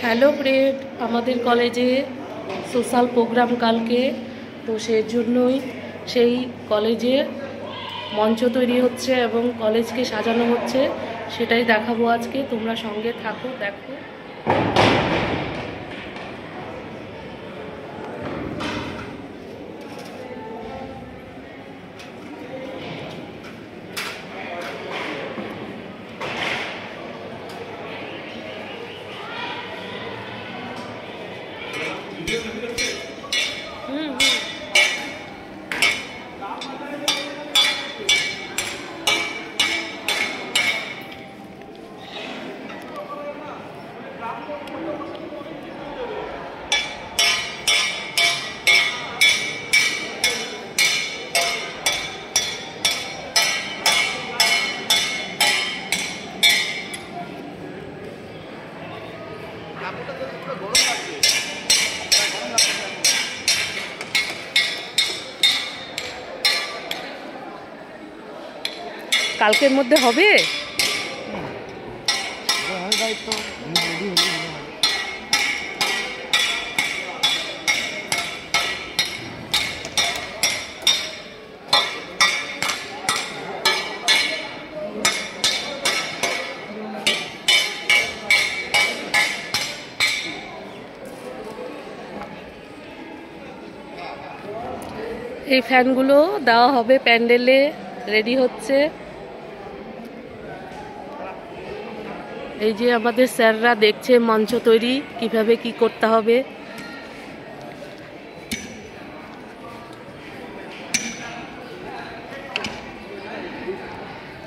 Hello friend, আমাদের কলেজে social programme কালকে, তো সেই জন্যই সেই কলেজে মঞ্চ তৈরি হচ্ছে এবং কলেজকে সাজানো হচ্ছে, সেটাই দেখাবো আজকে। তোমরা সঙ্গে থাকো, দেখো। কালকের মধ্যে হবে। এই ফ্যানগুলো দেওয়া হবে প্যান্ডেলে, রেডি হচ্ছে। এই যে আমাদের স্যাররা দেখছে মঞ্চ তৈরি কিভাবে কি করতে হবে।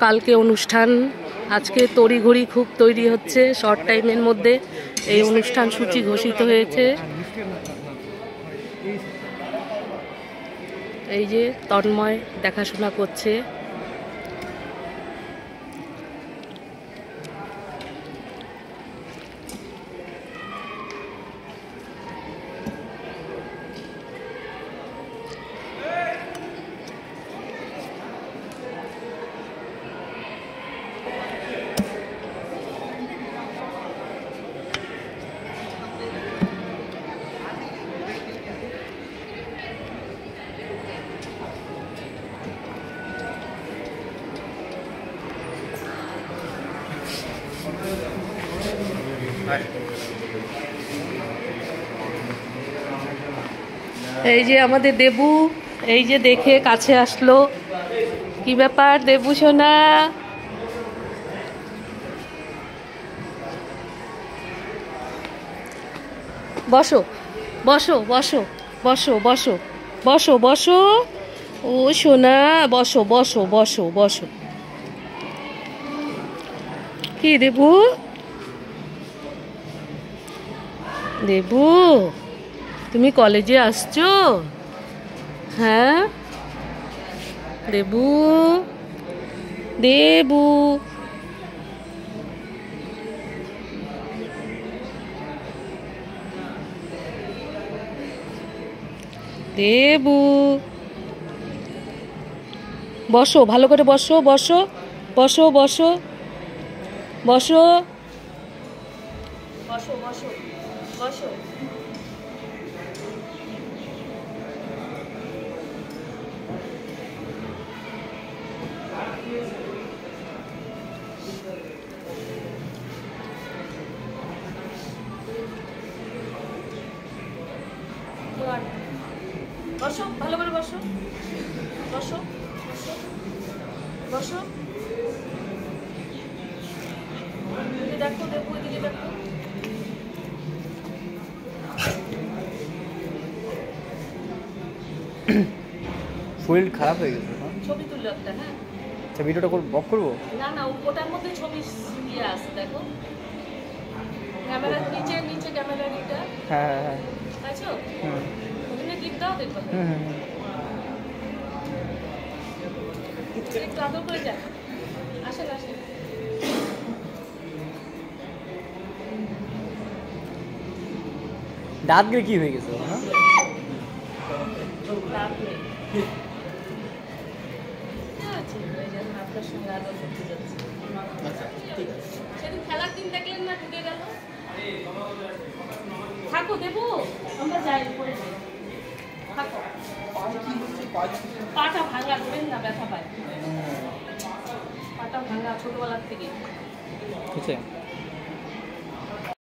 কালকে অনুষ্ঠান, আজকে তড়িঘড়ি খুব তৈরি হচ্ছে, শর্ট টাইমের মধ্যে এই অনুষ্ঠান সূচি ঘোষিত হয়েছে। এই যে তন্ময় দেখাশোনা করছে। এই যে আমাদের দেবু, এই যে দেখে কাছে আসলো। কি ব্যাপার দেবু সোনা? বসো বসো বসো বসো বসো বসো বসো। ও সোনা, বসো বসো বসো বসো। কি দেবু? দেবু, তুমি কলেজে আসছো? হ্যাঁ দেবু, দেবু, দেবু, বসো ভালো করে, বসো বসো বসো বসো বসো বসো বসো বসো। বসো ভালো করে, বসো বসো বসো বসো। এদিকে দেখো দেবু, এদিকে দেখো। শরীর খারাপ হয়ে গেছে। ছবি তুললো একটা। হ্যাঁ, আচ্ছা, ভিডিওটা বক করবো? না না, ওটার মধ্যে ছবি ইয়ে আছে, দেখো ক্যামেরার নিচে, নিচে ক্যামেরার এটা। হ্যাঁ হ্যাঁ হ্যাঁ, আছো হুম ওখানে টিপ দাও, দেখো। হুম হুম। একটু আদর করে যাক। আসেন আসেন। দাঁত গেলে কি হয়ে গেছে? আপনার সঙ্গে আদর করতে যাচ্ছি। সেদিন খেলার দিন দেখলেন না, ঢুকে গেল। থাকো দেবো, আমরা যাই উপরে যাই, থাকো। পাটা ভাঙা, ধরেন না, ব্যথা পায়, পাটা ভাঙা ছোটবেলার থেকে। ঠিক আছে।